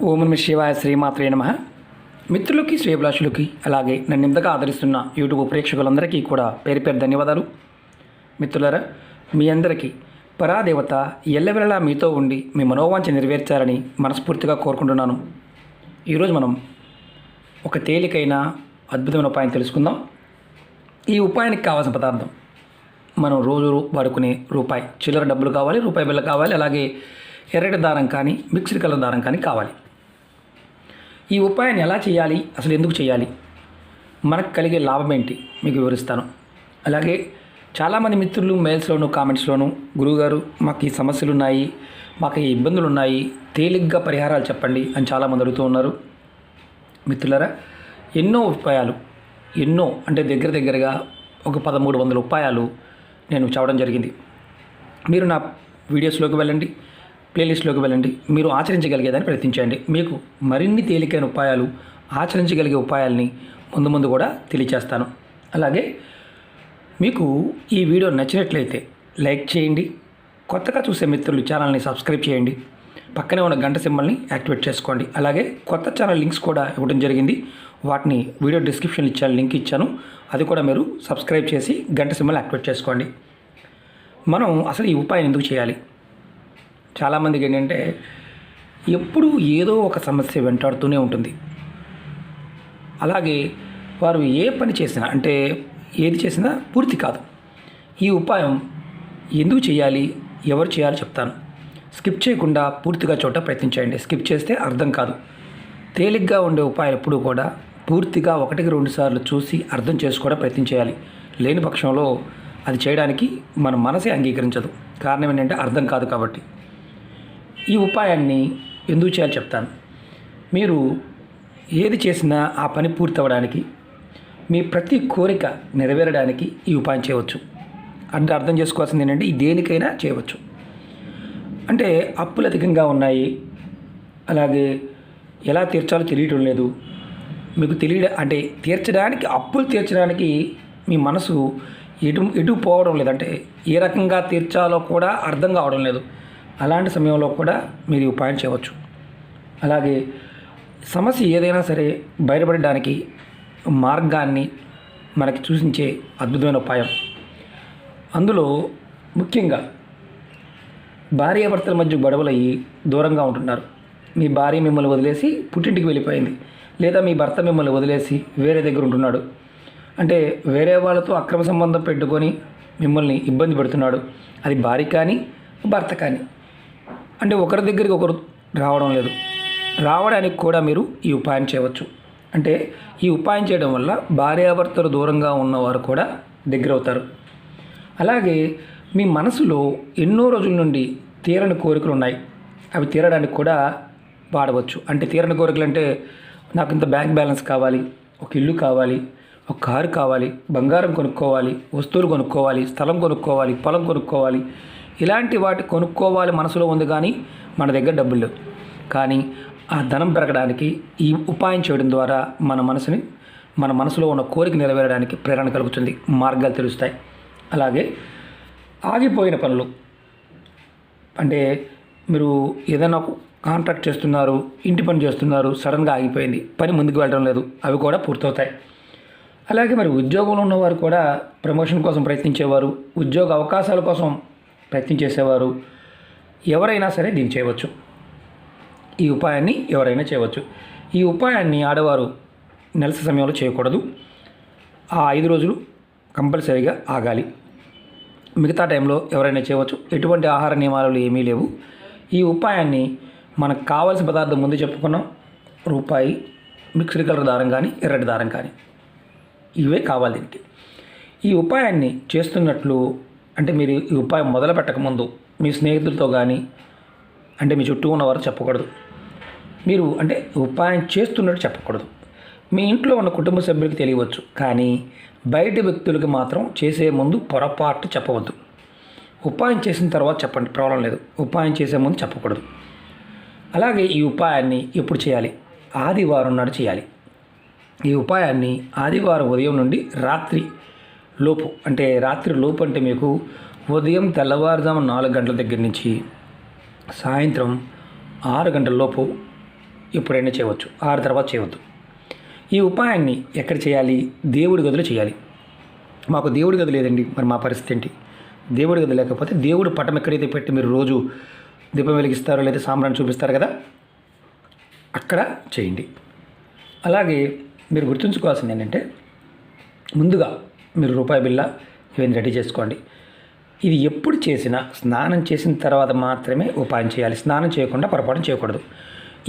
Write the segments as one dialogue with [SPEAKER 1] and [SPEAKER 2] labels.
[SPEAKER 1] ఓం నమః శివాయ శ్రీమాత్రే నమః. మిత్రులకి శ్రేయభిలాషులకి అలాగే నన్ను ఇంతగా ఆదరిస్తున్న యూట్యూబ్ ప్రేక్షకులందరికీ కూడా పేరు పేరు ధన్యవాదాలు. మిత్రులారా, మీ అందరికీ పరాదేవత ఎల్లవెల్లలా మీతో ఉండి మీ మనోవాంఛ నెరవేర్చాలని మనస్ఫూర్తిగా కోరుకుంటున్నాను. ఈరోజు మనం ఒక తేలికైన అద్భుతమైన ఉపాయం తెలుసుకుందాం. ఈ ఉపాయానికి కావాల్సిన పదార్థం మనం రోజు వాడుకునే రూపాయి చిల్లర డబ్బులు కావాలి, రూపాయి బిళ్ళ కావాలి, అలాగే ఎర్రటి దారం కానీ మిక్స్డ్ కలర్ దారం కానీ కావాలి. ఈ ఉపాయాన్ని ఎలా చేయాలి, అసలు ఎందుకు చేయాలి, మనకు కలిగే లాభం ఏంటి మీకు వివరిస్తాను. అలాగే చాలామంది మిత్రులు మెయిల్స్లోను కామెంట్స్లోను గురువుగారు మాకు ఈ సమస్యలు ఉన్నాయి, మాకు ఈ ఇబ్బందులు ఉన్నాయి, తేలిగ్గా పరిహారాలు చెప్పండి అని చాలామంది అడుగుతూ ఉన్నారు. మిత్రులారా, ఎన్నో ఉపాయాలు అంటే దగ్గరగా ఒక 1300 ఉపాయాలు నేను చెప్పడం జరిగింది. మీరు నా వీడియోస్లోకి వెళ్ళండి, ప్లేలిస్ట్లోకి వెళ్ళండి, మీరు ఆచరించగలిగేదాన్ని ప్రయత్నించండి. మీకు మరిన్ని తేలికైన ఉపాయాలు, ఆచరించగలిగే ఉపాయాల్ని ముందు కూడా తెలియచేస్తాను. అలాగే మీకు ఈ వీడియో నచ్చినట్లయితే లైక్ చేయండి, కొత్తగా చూసే మిత్రులు ఛానల్ని సబ్స్క్రైబ్ చేయండి, పక్కనే ఉన్న గంట సింబల్ని యాక్టివేట్ చేసుకోండి. అలాగే కొత్త ఛానల్ లింక్స్ కూడా ఇవ్వడం జరిగింది, వాటిని వీడియో డిస్క్రిప్షన్లో ఇచ్చాను, లింక్ ఇచ్చాను, అది కూడా మీరు సబ్స్క్రైబ్ చేసి గంట సింబల్ యాక్టివేట్ చేసుకోండి. మనం అసలు ఈ ఉపాయం ఎందుకు చేయాలి? చాలామందికి ఏంటంటే ఎప్పుడూ ఏదో ఒక సమస్య వెంటాడుతూనే ఉంటుంది. అలాగే వారు ఏ పని చేసినా, అంటే ఏది చేసినా పూర్తి కాదు. ఈ ఉపాయం ఎందుకు చేయాలి, ఎవరు చేయాలో చెప్తాను. స్కిప్ చేయకుండా పూర్తిగా చోట ప్రయత్నించండి. స్కిప్ చేస్తే అర్థం కాదు. తేలిగ్గా ఉండే ఉపాయం ఎప్పుడూ కూడా పూర్తిగా 1-2 సార్లు చూసి అర్థం చేసుకోవడం ప్రయత్నించేయాలి. లేని పక్షంలో అది చేయడానికి మన మనసే అంగీకరించదు. కారణం ఏంటంటే అర్థం కాదు కాబట్టి. ఈ ఉపాయాన్ని ఎందుకు చేయాలో చెప్తాను. మీరు ఏది చేసినా ఆ పని పూర్తి అవ్వడానికి, మీ ప్రతి కోరిక నెరవేరడానికి ఈ ఉపాయం చేయవచ్చు. అంటే అర్థం చేసుకోవాల్సింది ఏంటంటే ఈ దేనికైనా చేయవచ్చు. అంటే అప్పులు అధికంగా ఉన్నాయి, అలాగే ఎలా తీర్చాలో తెలియటం లేదు, మీకు అంటే తీర్చడానికి, అప్పులు తీర్చడానికి మీ మనసు ఎటు పోవడం లేదు, అంటే ఏ రకంగా తీర్చాలో కూడా అర్థం కావడం లేదు. అలాంటి సమయంలో కూడా మీరు ఈ ఉపాయం చేయవచ్చు. అలాగే సమస్య ఏదైనా సరే బయటపడడానికి మార్గాన్ని మనకి సూచించే అద్భుతమైన ఉపాయం. అందులో ముఖ్యంగా భార్యాభర్తల మధ్య గొడవలయ్యి దూరంగా ఉంటున్నారు. మీ భార్య మిమ్మల్ని వదిలేసి పుట్టింటికి వెళ్ళిపోయింది, లేదా మీ భర్త మిమ్మల్ని వదిలేసి వేరే దగ్గర ఉంటున్నాడు, అంటే వేరే వాళ్ళతో అక్రమ సంబంధం పెట్టుకొని మిమ్మల్ని ఇబ్బంది పెడుతున్నాడు. అది భార్య కానీ భర్త కానీ, అంటే ఒకరి దగ్గరికి ఒకరు రావడం లేదు. రావడానికి కూడా మీరు ఈ ఉపాయం చేయవచ్చు. అంటే ఈ ఉపాయం చేయడం వల్ల భార్యాభర్తలు దూరంగా ఉన్నవారు కూడా దగ్గర అవుతారు. అలాగే మీ మనసులో ఎన్నో రోజుల నుండి తీరని కోరికలు ఉన్నాయి, అవి తీరడానికి కూడా వాడవచ్చు. అంటే తీరని కోరికలు అంటే నాకు ఇంత బ్యాంక్ బ్యాలెన్స్ కావాలి, ఒక ఇల్లు కావాలి, ఒక కారు కావాలి, బంగారం కొనుక్కోవాలి, వస్తువులు కొనుక్కోవాలి, స్థలం కొనుక్కోవాలి, పొలం కొనుక్కోవాలి, ఇలాంటి వాటి కొనుక్కోవాలి మనసులో ఉంది, కానీ మన దగ్గర డబ్బులు లేవు. కానీ ఆ ధనం పెరగడానికి ఈ ఉపాయం చేయడం ద్వారా మన మనసులో ఉన్న కోరిక నెరవేరడానికి ప్రేరణ కలుగుతుంది, మార్గాలు తెలుస్తాయి. అలాగే ఆగిపోయిన పనులు, అంటే మీరు ఏదైనా కాంట్రాక్ట్ చేస్తున్నారు, ఇంటి పని చేస్తున్నారు, సడన్గా ఆగిపోయింది, పని ముందుకు వెళ్ళడం లేదు, అవి కూడా పూర్తవుతాయి. అలాగే మరి ఉద్యోగంలో ఉన్నవారు కూడా ప్రమోషన్ కోసం ప్రయత్నించేవారు, ఉద్యోగ అవకాశాల కోసం ప్రయత్నించేసేవారు, ఎవరైనా సరే దీన్ని చేయవచ్చు. ఈ ఉపాయాన్ని ఎవరైనా చేయవచ్చు. ఈ ఉపాయాన్ని ఆడవారు నెలసరి సమయంలో చేయకూడదు. ఆ 5 రోజులు కంపల్సరీగా ఆగాలి. మిగతా టైంలో ఎవరైనా చేయవచ్చు. ఎటువంటి ఆహార నియమాలు ఏమీ లేవు. ఈ ఉపాయాన్ని మనకు కావాల్సిన పదార్థం ముందు చెప్పుకున్నాం. రూపాయి, మిక్స్డ్ కలర్ దారం కానీ ఎర్రటి దారం కానీ, ఇవే కావాలి దీనికి. ఈ ఉపాయాన్ని చేస్తున్నట్లు, అంటే మీరు ఈ ఉపాయం మొదలు పెట్టకముందు మీ స్నేహితులతో కానీ, అంటే మీ చుట్టూ ఉన్నవారు చెప్పకూడదు. మీరు అంటే ఉపాయం చేస్తున్నట్టు చెప్పకూడదు. మీ ఇంట్లో ఉన్న కుటుంబ సభ్యులకి తెలియవచ్చు, కానీ బయట వ్యక్తులకి మాత్రం చేసే ముందు పొరపాటు చెప్పవద్దు. ఉపాయం చేసిన తర్వాత చెప్పండి, ప్రాబ్లం లేదు. ఉపాయం చేసే ముందు చెప్పకూడదు. అలాగే ఈ ఉపాయాన్ని ఎప్పుడు చేయాలి? ఆదివారం నాడు చేయాలి. ఈ ఉపాయాన్ని ఆదివారం ఉదయం నుండి రాత్రి లోపు, అంటే రాత్రి లోపు అంటే మీకు ఉదయం తెల్లవారుజాము 4 గంటల దగ్గర నుంచి సాయంత్రం 6 గంటల లోపు ఎప్పుడైనా చేయవచ్చు, 6 తర్వాత చేయవద్దు. ఈ ఉపాయాన్ని ఎక్కడ చేయాలి? దేవుడి గదిలో చేయాలి. మాకు దేవుడి గది లేదండి, మరి మా పరిస్థితి ఏంటి? దేవుడి గది లేకపోతే దేవుడి పటం ఎక్కడైతే పెట్టి మీరు రోజు దీపం వెలిగిస్తారో లేదా సాంబ్రాన్ని చూపిస్తారు కదా, అక్కడ చేయండి. అలాగే మీరు గుర్తుంచుకోవాల్సింది ఏంటంటే, ముందుగా మీరు రూపాయి బిళ్ళ ఇవన్నీ రెడీ చేసుకోండి. ఇది ఎప్పుడు చేసినా స్నానం చేసిన తర్వాత మాత్రమే ఉపాయం చేయాలి. స్నానం చేయకుండా పొరపాటు చేయకూడదు.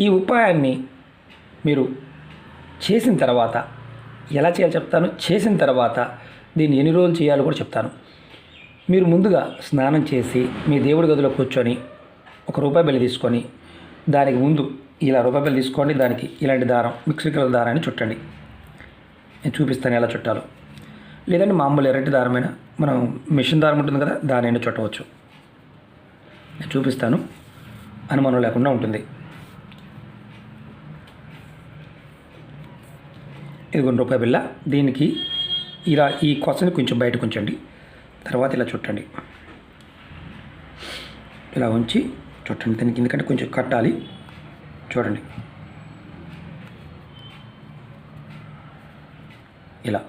[SPEAKER 1] ఈ ఉపాయాన్ని మీరు చేసిన తర్వాత ఎలా చేయాలో చెప్తాను. చేసిన తర్వాత దీన్ని ఎన్ని రోజులు చేయాలో కూడా చెప్తాను. మీరు ముందుగా స్నానం చేసి మీ దేవుడి గదిలో కూర్చొని ఒక రూపాయి బిళ్ళ తీసుకొని దానికి ముందు ఇలా రూపాయి బిళ్ళ తీసుకోండి. దానికి ఇలాంటి దారం, మిక్స్డ్ కలర్ దారాన్ని చుట్టండి. నేను చూపిస్తాను ఎలా చుట్టాలో. లేదంటే మామూలు ఎర్రటి దారమైన, మనం మిషన్ దారం ఉంటుంది కదా, దానైనా చుట్టవచ్చు. నేను చూపిస్తాను, అనుమానం లేకుండా ఉంటుంది. ఇది రూపాయి బిళ్ళ. దీనికి ఇలా ఈ కొసని కొంచెం బయటకు ఉంచండి. తర్వాత ఇలా చుట్టండి. ఇలా ఉంచి చుట్టండి. దీనికి ఎందుకంటే కొంచెం కట్టాలి. చూడండి, ఇలా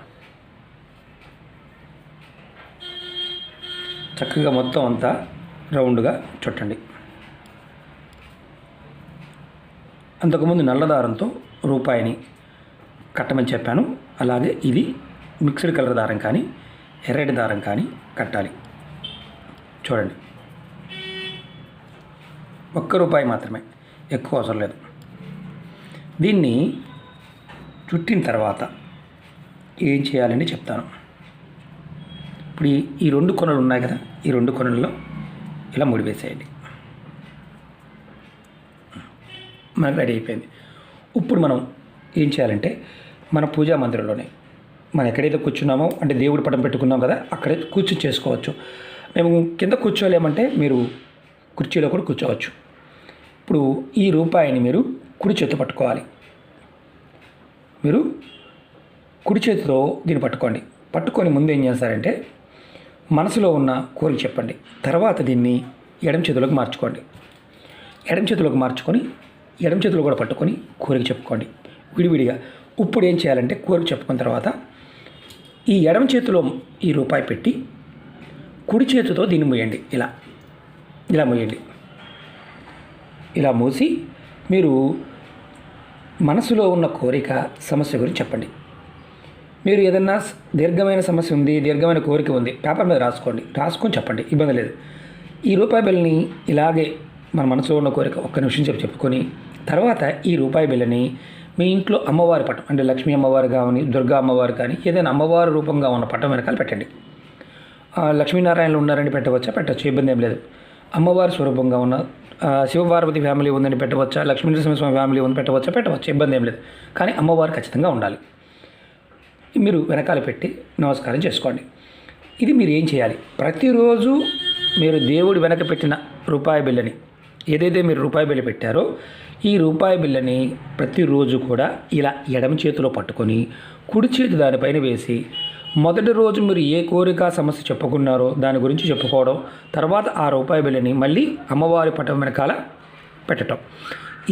[SPEAKER 1] చక్కగా మొత్తం అంతా రౌండ్గా చుట్టండి. అంతకుముందు నల్లదారంతో రూపాయిని కట్టమని చెప్పాను. అలాగే ఇది మిక్స్డ్ కలర్ దారం కానీ ఎర్రటి దారం కానీ కట్టాలి. చూడండి, ₹1 మాత్రమే, ఎక్కువ అవసరం లేదు. దీన్ని చుట్టిన తర్వాత ఏం చేయాలని చెప్తాను. ఇప్పుడు ఈ 2 కొనలు ఉన్నాయి కదా, ఈ 2 కొనల్లో ఇలా ముడివేసేయండి. మనకు రెడీ అయిపోయింది. ఇప్పుడు మనం ఏం చేయాలంటే, మన పూజా మందిరంలోనే మనం ఎక్కడైతే కూర్చున్నామో, అంటే దేవుడి పటం పెట్టుకున్నాం కదా, అక్కడే కూర్చొని చేసుకోవచ్చు. మేము కింద కూర్చోలేమంటే మీరు కుర్చీలో కూడా కూర్చోవచ్చు. ఇప్పుడు ఈ రూపాయిని మీరు కుడి చేతితో పట్టుకోవాలి. మీరు కుడి చేతితో దీన్ని పట్టుకోండి. పట్టుకొని ముందు ఏం చేస్తారంటే, మనసులో ఉన్న కోరిక చెప్పండి. తర్వాత దీన్ని ఎడమ చేతిలోకి మార్చుకోండి. ఎడమ చేతిలోకి మార్చుకొని ఎడమ చేతిలో కూడా పట్టుకొని కోరిక చెప్పుకోండి విడివిడిగా. ఇప్పుడు ఏం చేయాలంటే, కోరిక చెప్పుకున్న తర్వాత ఈ ఎడమ చేతిలో ఈ రూపాయి పెట్టి కుడి చేతితో దీన్ని మూయండి. ఇలా మూయండి. ఇలా మూసి మీరు మనసులో ఉన్న కోరిక, సమస్య గురించి చెప్పండి. మీరు ఏదన్నా దీర్ఘమైన సమస్య ఉంది, దీర్ఘమైన కోరిక ఉంది, పేపర్ మీద రాసుకొని చెప్పండి, ఇబ్బంది లేదు. ఈ రూపాయి బిళ్ళని ఇలాగే మన మనసులో ఉన్న కోరిక ఒక్క నిమిషం చెప్పుకొని తర్వాత ఈ రూపాయి బిళ్ళని మీ ఇంట్లో అమ్మవారి పటం, అంటే లక్ష్మీ అమ్మవారు కానీ దుర్గా అమ్మవారు కానీ ఏదైనా అమ్మవారి రూపంగా ఉన్న పటం వెనకాల పెట్టండి. లక్ష్మీనారాయణలు ఉన్నారని పెట్టవచ్చు, ఇబ్బంది ఏం లేదు. అమ్మవారి స్వరూపంగా ఉన్న శివపార్వతి ఫ్యామిలీ ఉందని పెట్టవచ్చా, లక్ష్మీనరసింహస్వామి ఫ్యామిలీ ఉంది పెట్టవచ్చు, ఇబ్బంది ఏం లేదు. కానీ అమ్మవారు ఖచ్చితంగా ఉండాలి. మీరు వెనకాల పెట్టి నమస్కారం చేసుకోండి. ఇది మీరు ఏం చేయాలి, ప్రతిరోజు మీరు దేవుడి వెనక పెట్టిన రూపాయి బిళ్ళని, ఏదైతే మీరు రూపాయి బిళ్ళ పెట్టారో ఈ రూపాయి బిళ్ళని ప్రతిరోజు కూడా ఇలా ఎడమ చేతిలో పట్టుకొని కుడి చేతి దానిపైన వేసి, మొదటి రోజు మీరు ఏ కోరిక సమస్య చెప్పుకున్నారో దాని గురించి చెప్పుకోవడం, తర్వాత ఆ రూపాయి బిళ్ళని మళ్ళీ అమ్మవారి పటం వెనకాల పెట్టడం.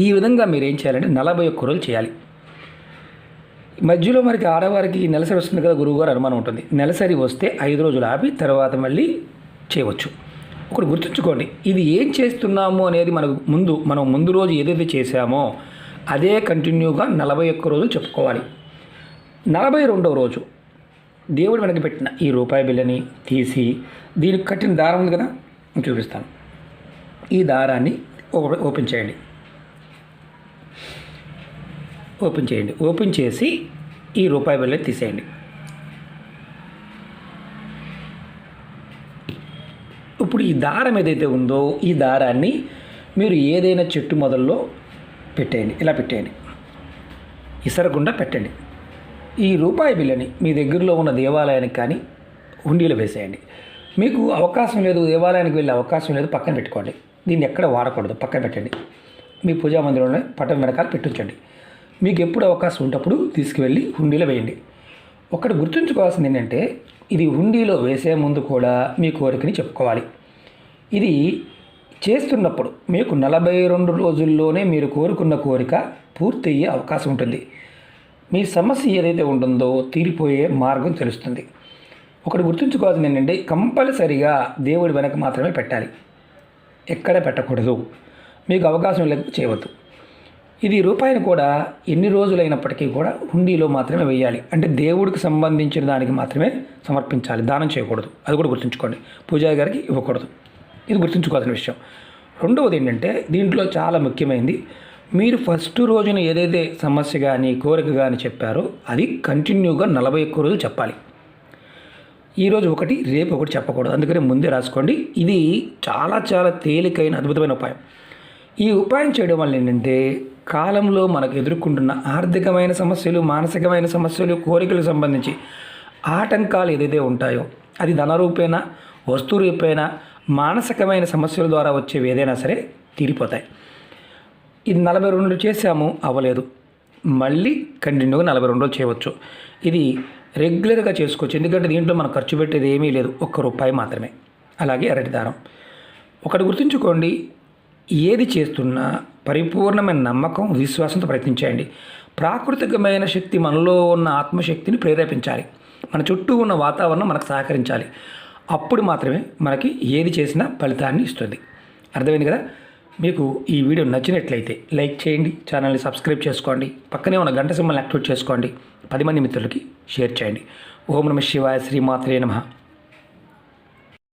[SPEAKER 1] ఈ విధంగా మీరు ఏం చేయాలంటే 41 రోజులు చేయాలి. మధ్యలో మనకి ఆడవారికి నెలసరి వస్తుంది కదా, గురువుగారు అనుమానం ఉంటుంది. నెలసరి వస్తే 5 రోజులు ఆపి తర్వాత మళ్ళీ చేయవచ్చు. ఒకటి గుర్తుంచుకోండి, ఇది ఏం చేస్తున్నాము అనేది మనం ముందు రోజు ఏదైతే చేశామో అదే కంటిన్యూగా 41 రోజులు చెప్పుకోవాలి. 42వ రోజు దేవుడి వెనక పెట్టిన ఈ రూపాయి బిళ్ళని తీసి దీనికి కట్టిన దారం ఉంది కదా, నేను చూపిస్తాను. ఈ దారాన్ని ఓపెన్ చేయండి. ఓపెన్ చేసి ఈ రూపాయి బిళ్ళని తీసేయండి. ఇప్పుడు ఈ దారం ఏదైతే ఉందో ఈ దారాన్ని మీరు ఏదైనా చెట్టు మొదల్లో పెట్టేయండి. ఇలా పెట్టేయండి, ఇసరకుండా పెట్టండి. ఈ రూపాయి బిళ్ళని మీ దగ్గరలో ఉన్న దేవాలయానికి కానీ హుండీలో వేసేయండి. మీకు అవకాశం లేదు, దేవాలయానికి వెళ్ళే అవకాశం లేదు, పక్కన పెట్టుకోండి. దీన్ని ఎక్కడ వాడకూడదు, పక్కన పెట్టండి. మీ పూజా మందిరంలో పటం వెనకాల పెట్టించండి. మీకు ఎప్పుడు అవకాశం ఉంటప్పుడు తీసుకువెళ్ళి హుండీలో వేయండి. ఒకటి గుర్తుంచుకోవాల్సింది ఏంటంటే, ఇది హుండీలో వేసే ముందు కూడా మీ కోరికని చెప్పుకోవాలి. ఇది చేస్తున్నప్పుడు మీకు 42 రోజుల్లోనే మీరు కోరుకున్న కోరిక పూర్తయ్యే అవకాశం ఉంటుంది. మీ సమస్య ఏదైతే ఉంటుందో తీరిపోయే మార్గం తెలుస్తుంది. ఒకటి గుర్తుంచుకోవాల్సింది ఏంటంటే, కంపల్సరిగా దేవుడి వెనక మాత్రమే పెట్టాలి, ఎక్కడ పెట్టకూడదు. మీకు అవకాశం లేకపోతే చేయవద్దు. ఇది రూపాయిని కూడా ఎన్ని రోజులైనప్పటికీ కూడా హుండీలో మాత్రమే వేయాలి. అంటే దేవుడికి సంబంధించిన దానికి మాత్రమే సమర్పించాలి, దానం చేయకూడదు. అది కూడా గుర్తుంచుకోండి. పూజారి గారికి ఇవ్వకూడదు. ఇది గుర్తుంచుకోవాల్సిన విషయం. రెండవది ఏంటంటే, దీంట్లో చాలా ముఖ్యమైనది, మీరు ఫస్ట్ రోజున ఏదైతే సమస్య కానీ కోరిక కానీ చెప్పారో అది కంటిన్యూగా 41 రోజులు చెప్పాలి. ఈరోజు ఒకటి, రేపు ఒకటి చెప్పకూడదు. అందుకని ముందే రాసుకోండి. ఇది చాలా చాలా తేలికైన అద్భుతమైన ఉపాయం. ఈ ఉపాయం చేయడం వల్ల ఏంటంటే, కాలంలో మనకు ఎదుర్కొంటున్న ఆర్థికమైన సమస్యలు, మానసికమైన సమస్యలు, కోరికలకు సంబంధించి ఆటంకాలు ఏదైతే ఉంటాయో, అది ధనరూపేణ, వస్తు రూపేణ, మానసికమైన సమస్యల ద్వారా వచ్చేవి ఏదైనా సరే తీరిపోతాయి. ఇది 42 రోజులు చేసాము, అవ్వలేదు, మళ్ళీ కంటిన్యూగా 42 రోజులు చేయవచ్చు. ఇది రెగ్యులర్గా చేసుకోవచ్చు. ఎందుకంటే దీంట్లో మనం ఖర్చు పెట్టేది ఏమీ లేదు, ₹1 మాత్రమే. అలాగే అరటి దారం. ఒకటి గుర్తుంచుకోండి, ఏది చేస్తున్నా పరిపూర్ణమైన నమ్మకం, విశ్వాసంతో ప్రయత్నించండి. ప్రాకృతికమైన శక్తి, మనలో ఉన్న ఆత్మశక్తిని ప్రేరేపించాలి. మన చుట్టూ ఉన్న వాతావరణం మనకు సహకరించాలి. అప్పుడు మాత్రమే మనకి ఏది చేసినా ఫలితాన్ని ఇస్తుంది. అర్థమైంది కదా? మీకు ఈ వీడియో నచ్చినట్లయితే లైక్ చేయండి, ఛానల్ని సబ్స్క్రైబ్ చేసుకోండి, పక్కనే ఉన్న గంట సింబల్ని యాక్టివేట్ చేసుకోండి, 10 మంది మిత్రులకి షేర్ చేయండి. ఓం నమః శివాయ, శ్రీమాత్రే నమః.